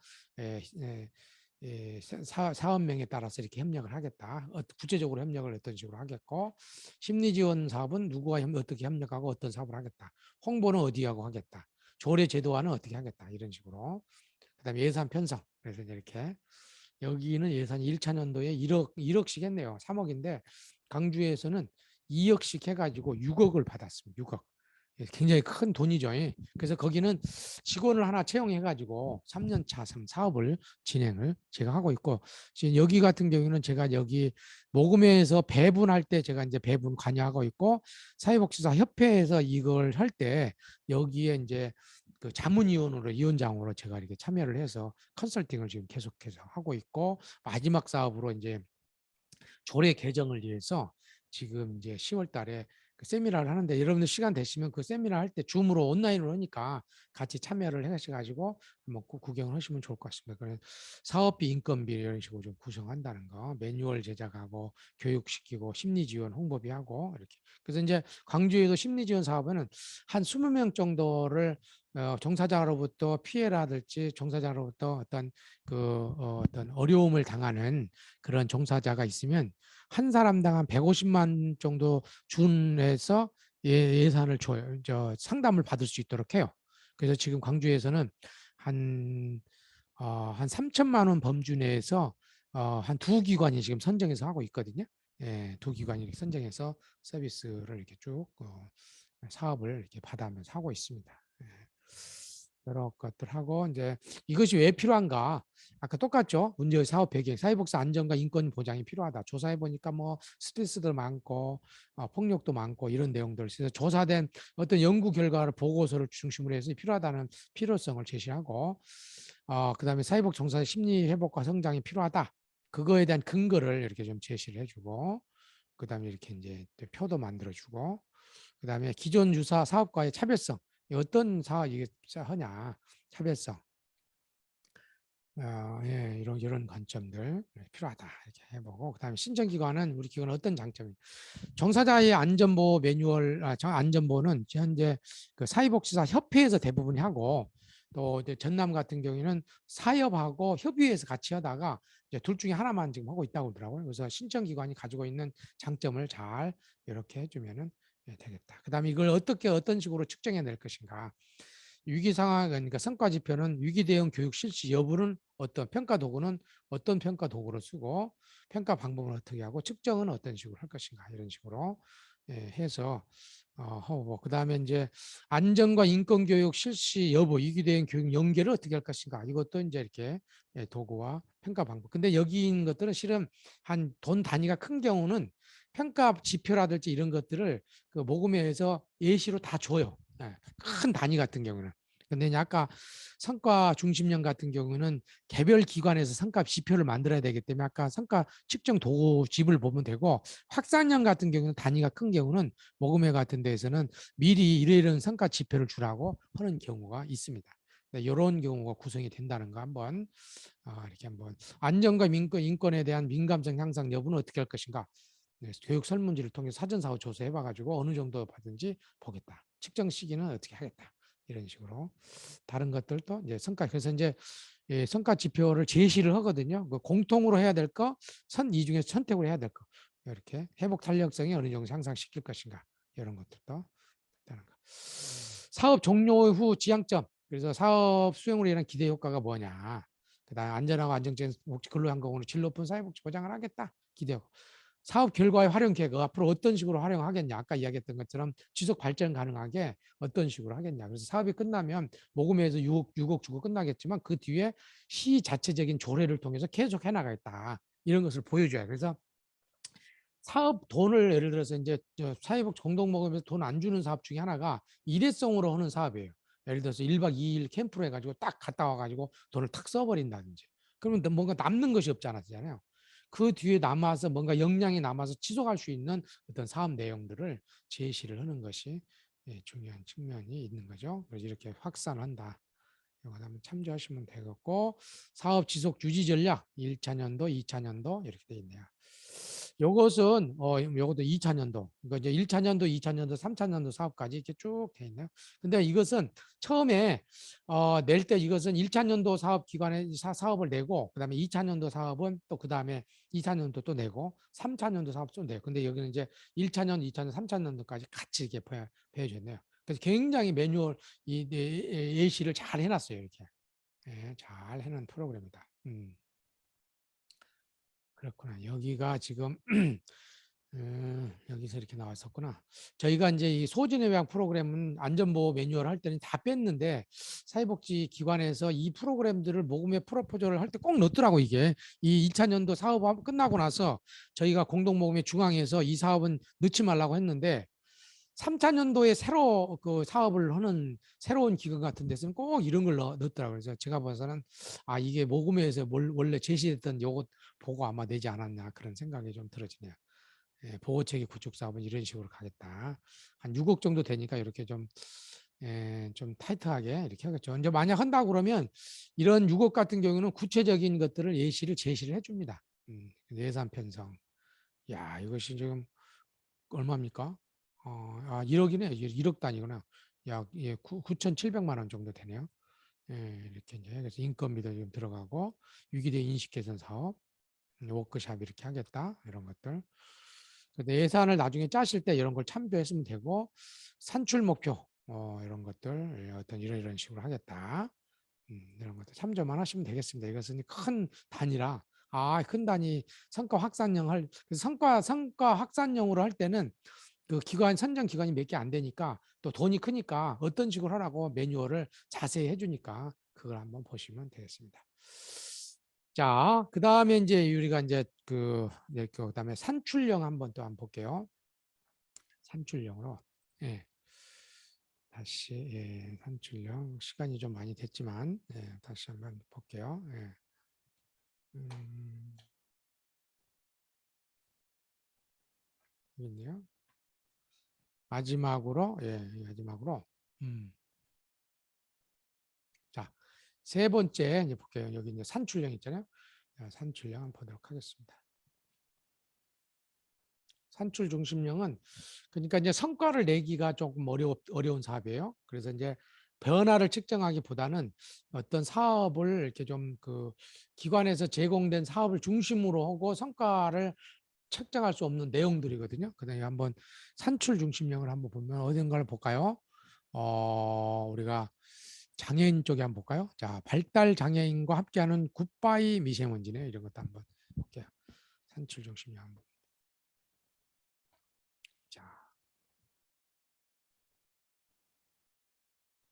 사업명에 따라서 이렇게 협력을 하겠다. 구체적으로 협력을 어떤 식으로 하겠고, 심리지원 사업은 누구와 어떻게 협력하고 어떤 사업을 하겠다. 홍보는 어디하고 하겠다. 조례 제도화는 어떻게 하겠다. 이런 식으로. 그다음에 예산 편성. 그래서 이렇게 여기는 예산이 1차 년도에 1억씩 했네요. 3억인데 강주에서는 2억씩 해가지고 6억을 받았습니다. 6억. 굉장히 큰 돈이죠. 그래서 거기는 직원을 하나 채용해가지고 3년차 사업을 진행을 제가 하고 있고, 지금 여기 같은 경우는 제가 여기 모금회에서 배분할 때 제가 이제 배분 관여하고 있고, 사회복지사 협회에서 이걸 할 때 여기에 이제 그 자문위원으로 위원장으로 제가 이렇게 참여를 해서 컨설팅을 지금 계속해서 하고 있고, 마지막 사업으로 이제 조례 개정을 위해서 지금 이제 10월 달에 그 세미나를 하는데 여러분들 시간 되시면 그 세미나 할 때 줌으로 온라인으로 하니까 같이 참여를 하셔가지고 뭐 구경을 하시면 좋을 것 같습니다. 그래서 사업비, 인건비 이런 식으로 좀 구성한다는 거, 매뉴얼 제작하고 교육시키고 심리 지원, 홍보비 하고 이렇게. 그래서 이제 광주에도 심리 지원 사업에는 한 20명 정도를 종사자로부터 피해라든지 종사자로부터 어떤 어려움을 당하는 그런 종사자가 있으면 한 사람당 한 150만 정도 준해서 예산을 줘요. 상담을 받을 수 있도록 해요. 그래서 지금 광주에서는 한, 한 3천만 원 범주 내에서 한 두 기관이 지금 선정해서 하고 있거든요. 예, 두 기관이 선정해서 서비스를 이렇게 쭉 사업을 이렇게 받아면서 하고 있습니다. 예. 여러 것들 하고 이제 이것이 왜 필요한가? 아까 똑같죠. 문제의 사업 배경, 사회복지 안전과 인권 보장이 필요하다. 조사해 보니까 뭐 스트레스도 많고 폭력도 많고 이런 내용들. 그래서 조사된 어떤 연구 결과를 보고서를 중심으로 해서 필요하다는 필요성을 제시하고, 그다음에 사회복 종사의 심리 회복과 성장이 필요하다. 그거에 대한 근거를 이렇게 좀 제시를 해주고, 그다음에 이렇게 이제 표도 만들어주고, 그다음에 기존 유사 사업과의 차별성. 어떤 사업이 하냐, 차별성. 예, 이런 관점들 필요하다 이렇게 해보고, 그다음에 신청기관은 우리 기관은 어떤 장점이? 종사자의 안전보호 매뉴얼, 안전보호는 현재 그 사회복지사 협회에서 대부분 하고, 또 이제 전남 같은 경우에는 사협하고 협의회에서 같이 하다가 이제 둘 중에 하나만 지금 하고 있다고 그러더라고요. 그래서 신청기관이 가지고 있는 장점을 잘 이렇게 해주면은 되겠다. 그다음에 이걸 어떤 식으로 측정해 낼 것인가? 위기 상황, 그러니까 성과 지표는 위기 대응 교육 실시 여부는 어떤 평가 도구는 어떤 평가 도구를 쓰고 평가 방법은 어떻게 하고 측정은 어떤 식으로 할 것인가 이런 식으로 해서 하고, 그다음에 이제 안전과 인권 교육 실시 여부, 위기 대응 교육 연계를 어떻게 할 것인가 이것도 이제 이렇게 도구와 평가 방법. 근데 여기 있는 것들은 실은 한 돈 단위가 큰 경우는 평가 지표라든지 이런 것들을 그 모금회에서 예시로 다 줘요. 큰 단위 같은 경우는. 근데 이제 아까 성과 중심형 같은 경우는 개별 기관에서 성과 지표를 만들어야 되기 때문에 아까 성과 측정 도구집을 보면 되고, 확산형 같은 경우는 단위가 큰 경우는 모금회 같은 데에서는 미리 이러이러한 성과 지표를 주라고 하는 경우가 있습니다. 이런 경우가 구성이 된다는 거 한번 이렇게 한번. 안전과 인권에 대한 민감성 향상 여부는 어떻게 할 것인가. 네, 교육 설문지를 통해 사전사후 조사해봐가지고 어느 정도 받은지 보겠다. 측정 시기는 어떻게 하겠다. 이런 식으로 다른 것들도 이제 성과, 그래서 이제 성과 지표를 제시를 하거든요. 그 공통으로 해야 될 거, 이 중에서 선택을 해야 될 거, 이렇게 회복 탄력성이 어느 정도 향상시킬 것인가, 이런 것들도 있다는 거. 사업 종료 후 지향점. 그래서 사업 수행으로 인한 기대 효과가 뭐냐. 그다음 안전하고 안정적인 복지 근로환경으로 질 높은 사회복지 보장을 하겠다. 기대 효과. 사업 결과의 활용 계획, 앞으로 어떤 식으로 활용하겠냐. 아까 이야기했던 것처럼 지속 발전 가능하게 어떤 식으로 하겠냐. 그래서 사업이 끝나면 모금회에서 6억 주고 끝나겠지만 그 뒤에 시 자체적인 조례를 통해서 계속 해나가겠다. 이런 것을 보여줘야. 그래서 사업 돈을 예를 들어서 이제 사회복 공동모금에서 돈 안 주는 사업 중에 하나가 일회성으로 하는 사업이에요. 예를 들어서 1박 2일 캠프로 해가지고 딱 갔다 와가지고 돈을 탁 써버린다든지. 그러면 뭔가 남는 것이 없잖아요. 그 뒤에 남아서 뭔가 역량이 남아서 지속할 수 있는 어떤 사업 내용들을 제시를 하는 것이 중요한 측면이 있는 거죠. 그래서 이렇게 확산한다. 이거 한번 참조하시면 되겠고, 사업 지속 유지 전략 1차년도, 2차년도 이렇게 돼 있네요. 요것은 요것도 2차년도. 그러니까 이제 1차년도, 2차년도, 3차년도 사업까지 이렇게 쭉 돼 있네요. 근데 이것은 처음에 낼 때 이것은 1차년도 사업 기관에 사업을 내고, 그다음에 2차년도 사업은 또 그다음에 2차년도 또 내고, 3차년도 사업도 내고. 근데 여기는 이제 1차년, 2차년, 3차년도까지 같이 이렇게 보여줬네요. 그래서 굉장히 매뉴얼 예시를 잘 해놨어요. 이렇게 잘 해놓은 프로그램이다. 그렇구나. 여기가 지금 여기서 이렇게 나왔었구나. 저희가 이제 이 소진의학 프로그램은 안전보호 매뉴얼 할 때는 다 뺐는데, 사회복지기관에서 이 프로그램들을 모금의 프로포저를 할 때 꼭 넣더라고. 이게 이 2차년도 사업 끝나고 나서 저희가 공동모금의 중앙에서 이 사업은 넣지 말라고 했는데, 3차년도에 새로 그 사업을 하는 새로운 기관 같은 데서는 꼭 이런 걸 넣었더라고요. 그래서 제가 봐서는 이게 모금회에서 원래 제시했던 요것 보고 아마 내지 않았나, 그런 생각이 좀 들어지네요. 보호체계 구축 사업은 이런 식으로 가겠다. 한 6억 정도 되니까 이렇게 좀 타이트하게 이렇게 하겠죠. 이제 만약 한다고 그러면 이런 6억 같은 경우는 구체적인 것들을 제시를 해줍니다. 예산 편성. 야, 이것이 지금 얼마입니까? 1억이네. 1억 단위구나. 약 9,700만 원 정도 되네요. 이렇게 이제 그래서 인건비도 좀 들어가고, 유기대 인식 개선 사업, 워크샵 이렇게 하겠다, 이런 것들. 예산을 나중에 짜실 때 이런 걸 참조했으면 되고, 산출 목표 이런 것들 어떤 이런 식으로 하겠다. 이런 것들 참조만 하시면 되겠습니다. 이것은 큰 단위라. 큰 단위 성과 확산형 성과 확산형으로 할 때는 그 기관 선정 기관이 몇 개 안 되니까, 또 돈이 크니까 어떤 식으로 하라고 매뉴얼을 자세히 해주니까 그걸 한번 보시면 되겠습니다. 자, 그 다음에 이제 우리가 이제 그다음에 산출형 한번 볼게요. 산출형으로. 예. 다시 산출형 시간이 좀 많이 됐지만 다시 한번 볼게요. 음, 여기 있네요. 마지막으로 마지막으로 음, 자, 세 번째 이제 볼게요. 여기 이제 산출형 있잖아요. 산출형 한번 보도록 하겠습니다. 산출 중심형은 그러니까 이제 성과를 내기가 조금 어려운 사업이에요. 그래서 이제 변화를 측정하기보다는 어떤 사업을 이렇게 좀 그 기관에서 제공된 사업을 중심으로 하고 성과를 측정할 수 없는 내용들이거든요. 그다음에 한번 산출 중심형을 한번 보면 어딘가를 볼까요? 우리가 장애인 쪽에 한번 볼까요? 자, 발달 장애인과 함께하는 굿바이 미세먼지네, 이런 것도 한번 볼게요. 산출 중심형 한번.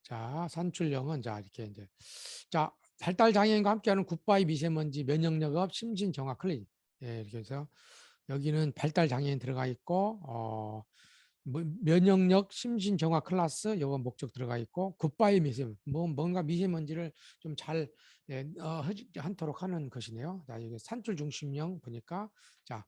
자, 산출형은 이렇게 이제 발달 장애인과 함께하는 굿바이 미세먼지 면역력업 심신 정화 클리닉. 이렇게 해서 여기는 발달 장애인 들어가 있고 면역력 심신 정화 클래스 요거 목적 들어가 있고 굿바이 미세먼지 뭔가 미세먼지를 좀 잘 않도록 하는 것이네요. 자, 이게 산출 중심령 보니까 자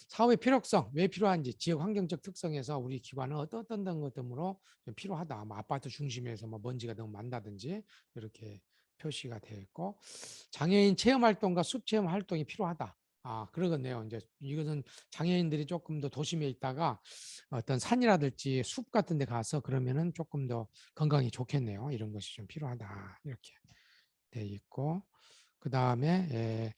사업의 필요성 왜 필요한지 지역 환경적 특성에서 우리 기관은 어떤 것 때문에 좀 필요하다. 뭐 아파트 중심에서 뭐 먼지가 너무 많다든지 이렇게 표시가 되어 있고 장애인 체험 활동과 숲 체험 활동이 필요하다. 그러겠네요. 이제 이것은 장애인들이 조금 더 도심에 있다가 어떤 산이라든지 숲 같은 데 가서 그러면은 조금 더 건강이 좋겠네요. 이런 것이 좀 필요하다. 이렇게 돼 있고. 그 다음에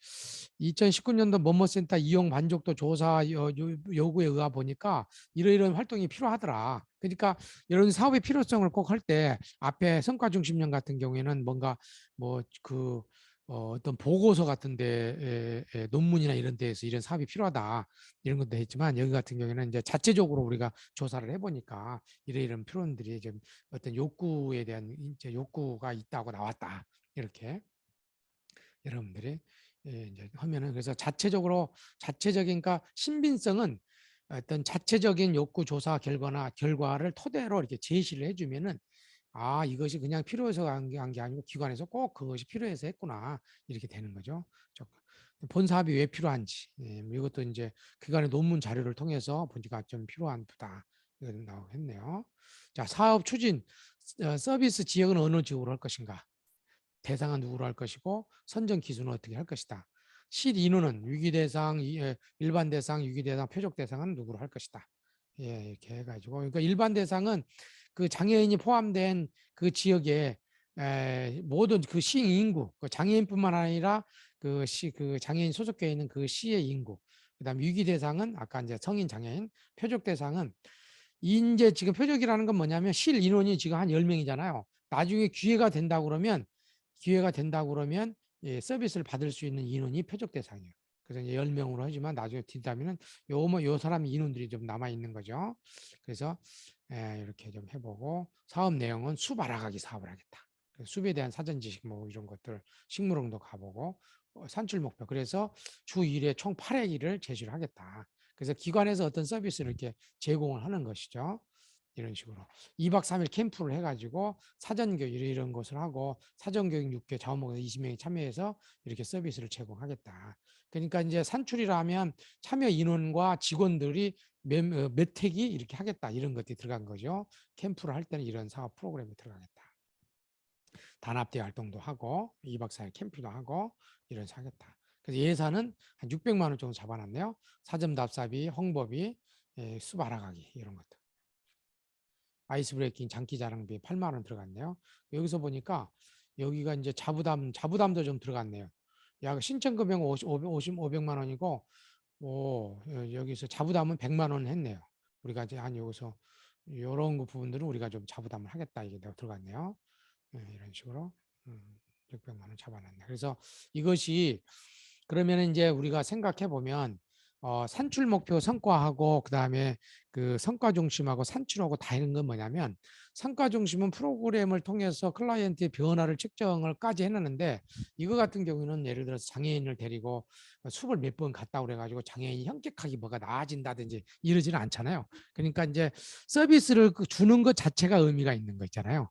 2019년도 뭐뭐센터 이용 만족도 조사 요구에 의하 보니까 이런 활동이 필요하더라. 그러니까 이런 사업의 필요성을 꼭 할 때 앞에 성과 중심형 같은 경우에는 뭔가 뭐그 어떤 보고서 같은 데 논문이나 이런 데에서 이런 사업이 필요하다 이런 것도 했지만 여기 같은 경우에는 이제 자체적으로 우리가 조사를 해보니까 이런 표현들이 좀 어떤 욕구에 대한 이제 욕구가 있다고 나왔다 이렇게 여러분들이 이제 하면은 그래서 자체적인 그러니까 신빙성은 어떤 자체적인 욕구 조사 결과를 토대로 이렇게 제시를 해주면은 이것이 그냥 필요해서 한게 아니고 기관에서 꼭 그것이 필요해서 했구나 이렇게 되는 거죠. 본 사업이 왜 필요한지 이것도 이제 기관의 논문 자료를 통해서 보니까 좀 필요하다 이거 나오고 했네요. 자, 사업 추진 서비스 지역은 어느 지역으로 할 것인가? 대상은 누구로 할 것이고 선정 기준은 어떻게 할 것이다. 실 인원은 위기 대상, 일반 대상, 위기 대상, 표적 대상은 누구로 할 것이다. 이렇게 해가지고 그러니까 일반 대상은 그 장애인이 포함된 그 지역에 모든 그 시 인구, 그 장애인뿐만 아니라 그 장애인 소속되어 있는 그 시의 인구. 그다음 위기 대상은 아까 이제 성인 장애인, 표적 대상은 이제 지금 표적이라는 건 뭐냐면 실 인원이 지금 한 10명이잖아요. 나중에 기회가 된다고 그러면 서비스를 받을 수 있는 인원이 표적 대상이에요. 그래서 이제 10명으로 하지만 나중에 뒷다면은 요 사람 인원들이 좀 남아 있는 거죠. 그래서 이렇게 좀 해보고 사업 내용은 숲 알아가기 사업을 하겠다. 숲에 대한 사전 지식 뭐 이런 것들 식물원도 가보고 산출 목표. 그래서 주 1회 총 8회기를 제시를 하겠다. 그래서 기관에서 어떤 서비스를 이렇게 제공을 하는 것이죠. 이런 식으로 2박 3일 캠프를 해가지고 사전교육 이런 것을 하고 사전교육 6개 자원봉사 20명이 참여해서 이렇게 서비스를 제공하겠다. 그러니까 이제 산출이라 하면 참여 인원과 직원들이 몇 회기 이렇게 하겠다 이런 것들이 들어간 거죠. 캠프를 할 때는 이런 사업 프로그램이 들어가겠다. 단합대 활동도 하고 2박 4일 캠프도 하고 이런 하겠다. 그래서 예산은 한 600만 원 정도 잡아놨네요. 사전 답사비, 홍보비, 숲 알아가기 이런 것들. 아이스 브레이킹 장기 자랑비 8만 원 들어갔네요. 여기서 보니까 여기가 이제 자부담도 좀 들어갔네요. 약 신청 금액은 500만 원이고 여기서 자부담은 100만 원 했네요. 우리가 이제 여기서 이런 부분들은 우리가 좀 자부담을 하겠다 이게 들어갔네요. 이런 식으로 600만 원 잡아놨네. 그래서 이것이 그러면 이제 우리가 생각해 보면 산출 목표 성과하고 그다음에 그 성과 중심하고 산출하고 다른 건 뭐냐면 성과 중심은 프로그램을 통해서 클라이언트의 변화를 측정을까지 해내는데 이거 같은 경우는 예를 들어서 장애인을 데리고 숲을 몇 번 갔다 그래가지고 장애인이 현격하게 뭐가 나아진다든지 이러지는 않잖아요. 그러니까 이제 서비스를 주는 것 자체가 의미가 있는 거 있잖아요.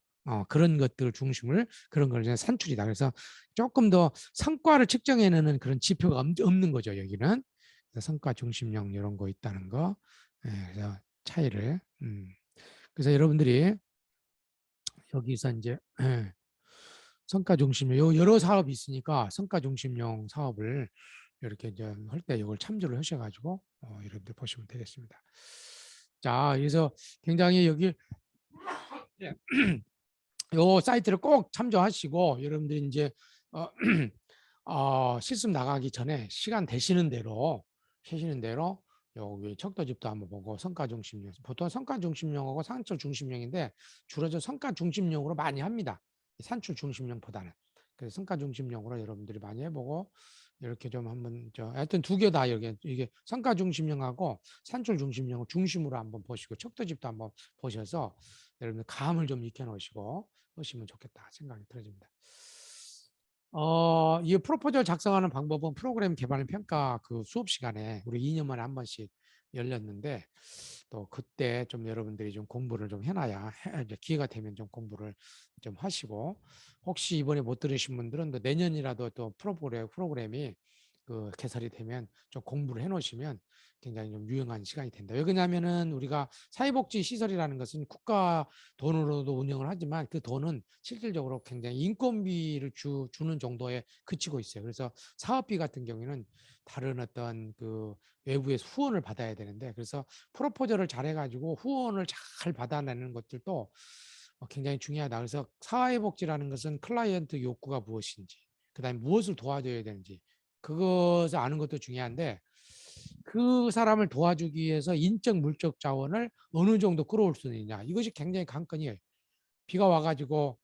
그런 것들 중심을 그런 걸 이제 산출이다. 그래서 조금 더 성과를 측정해내는 그런 지표가 없는 거죠. 여기는 성과 중심형 이런 거 있다는 거. 그래서 차이를. 그래서 여러분들이 여기서 이제 성과 중심형 여러 사업이 있으니까 성과 중심형 사업을 이렇게 이제 할 때 이걸 참조를 하셔가지고 여러분들 보시면 되겠습니다. 자, 그래서 굉장히 여기 요 사이트를 꼭 참조하시고 여러분들이 이제 어, 실습 나가기 전에 시간 되시는 대로 여기 척도집도 한번 보고 성과 중심형 보통 성과 중심형하고 산출 중심형인데 주로 저 성과 중심형으로 많이 합니다. 산출 중심형보다는 그래서 성과 중심형으로 여러분들이 많이 해보고 이렇게 좀 한번 하여튼 두 개 다 이게 성과 중심형하고 산출 중심형을 중심으로 한번 보시고 척도집도 한번 보셔서 여러분들 감을 좀 익혀놓으시고 하시면 좋겠다 생각이 들어집니다. 이 프로포절 작성하는 방법은 프로그램 개발 평가 그 수업 시간에 우리 2년 만에 한 번씩 열렸는데 또 그때 좀 여러분들이 좀 공부를 좀 해놔야 이제 기회가 되면 좀 공부를 좀 하시고 혹시 이번에 못 들으신 분들은 또 내년이라도 또 프로그램이 그 개설이 되면 좀 공부를 해놓으시면 굉장히 좀 유용한 시간이 된다. 왜 그러냐면은 우리가 사회복지 시설이라는 것은 국가 돈으로도 운영을 하지만 그 돈은 실질적으로 굉장히 인건비를 주는 정도에 그치고 있어요. 그래서 사업비 같은 경우에는 다른 어떤 그 외부에서 후원을 받아야 되는데 그래서 프로포저를 잘 해가지고 후원을 잘 받아내는 것들도 굉장히 중요하다. 그래서 사회복지라는 것은 클라이언트 욕구가 무엇인지, 그다음에 무엇을 도와줘야 되는지 그것을 아는 것도 중요한데 그 사람을 도와주기 위해서 인적 물적 자원을 어느 정도 끌어올 수 있느냐 이것이 굉장히 관건이에요. 비가 와가지고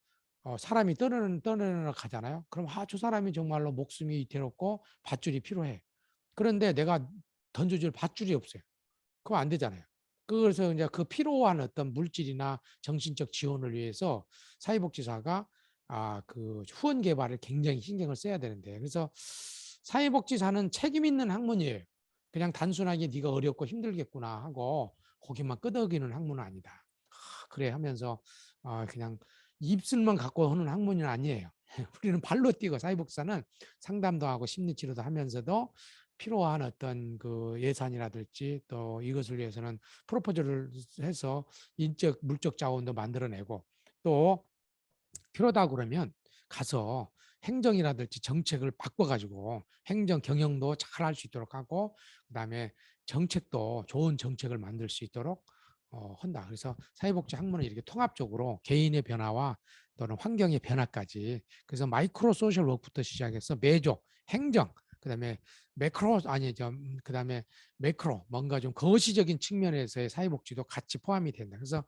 사람이 떠내려 가잖아요. 그럼 저 사람이 정말로 목숨이 위태롭고 밧줄이 필요해. 그런데 내가 던져줄 밧줄이 없어요. 그럼 안 되잖아요. 그래서 이제 그 필요한 어떤 물질이나 정신적 지원을 위해서 사회복지사가 그 후원 개발을 굉장히 신경을 써야 되는데 그래서 사회복지사는 책임 있는 학문이에요. 그냥 단순하게 네가 어렵고 힘들겠구나 하고 거기만 끄덕이는 학문은 아니다. 그래 하면서 그냥 입술만 갖고 하는 학문은 아니에요. 우리는 발로 뛰고 사회복지사는 상담도 하고 심리치료도 하면서도 필요한 어떤 그 예산이라든지 또 이것을 위해서는 프로포즈를 해서 인적 물적 자원도 만들어내고 또 필요하다 그러면 가서 행정이라든지 정책을 바꿔가지고 행정 경영도 잘 할 수 있도록 하고 그다음에 정책도 좋은 정책을 만들 수 있도록 한다. 그래서 사회복지 학문은 이렇게 통합적으로 개인의 변화와 또는 환경의 변화까지 그래서 마이크로 소셜 워크부터 시작해서 매조, 행정, 그다음에 매크로 아니 저 그다음에 매크로 뭔가 좀 거시적인 측면에서의 사회복지도 같이 포함이 된다. 그래서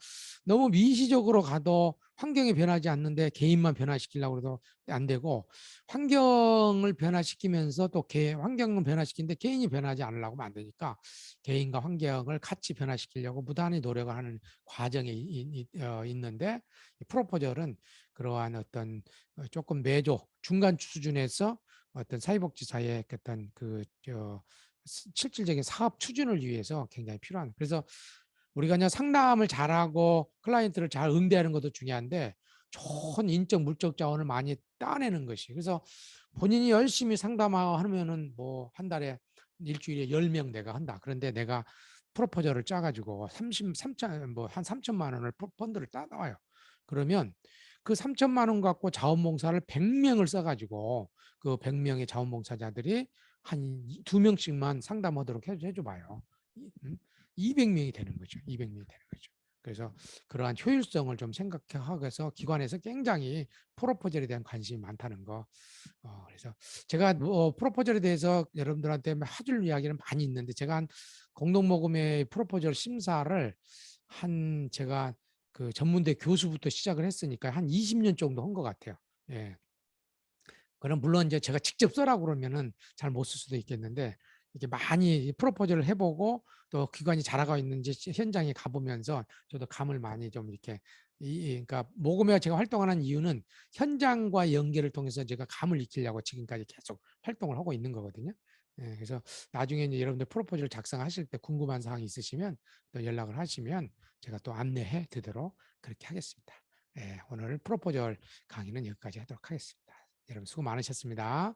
너무 미시적으로 가도 환경이 변하지 않는데 개인만 변화시키려고 해도 안 되고 환경을 변화시키면서 또 환경은 변화시키는데 개인이 변하지 않으려고 하면 안 되니까 개인과 환경을 같이 변화시키려고 무단히 노력을 하는 과정이 있는데 프로포절은 그러한 어떤 조금 매조 중간 수준에서 어떤 사회복지사의 어떤 실질적인 사업 추진을 위해서 굉장히 필요한 그래서 우리가 그냥 상담을 잘하고 클라이언트를 잘 응대하는 것도 중요한데 좋은 인적 물적 자원을 많이 따내는 것이 그래서 본인이 열심히 상담하면은 뭐 한 달에 일주일에 10명 내가 한다. 그런데 내가 프로포저를 짜가지고 3천 뭐한 3천만 원을 펀드를 따놔요. 그러면 그 3천만 원 갖고 자원봉사를 100명을 써가지고 그 100명의 자원봉사자들이 한 2명씩만 상담하도록 해줘봐요. 200명이 되는 거죠. 200명이 되는 거죠. 그래서 그러한 효율성을 좀 생각하고 해서 기관에서 굉장히 프로포절에 대한 관심이 많다는 거. 그래서 제가 프로포절에 대해서 여러분들한테 해줄 이야기는 많이 있는데 제가 한 공동모금의 프로포절 심사를 제가 그 전문대 교수부터 시작을 했으니까 한 20년 정도 한 것 같아요. 예. 그럼 물론 이제 제가 직접 써라고 그러면은 잘 못 쓸 수도 있겠는데 이렇게 많이 프로포즈를 해보고 또 기관이 잘하고 있는지 현장에 가보면서 저도 감을 많이 좀 이렇게 그러니까 모금회가 제가 활동하는 이유는 현장과 연계를 통해서 제가 감을 익히려고 지금까지 계속 활동을 하고 있는 거거든요. 예, 그래서 나중에 이제 여러분들 프로포즈를 작성하실 때 궁금한 사항이 있으시면 또 연락을 하시면 제가 또 안내해 드리도록 그렇게 하겠습니다. 예, 오늘 프로포절 강의는 여기까지 하도록 하겠습니다. 여러분 수고 많으셨습니다.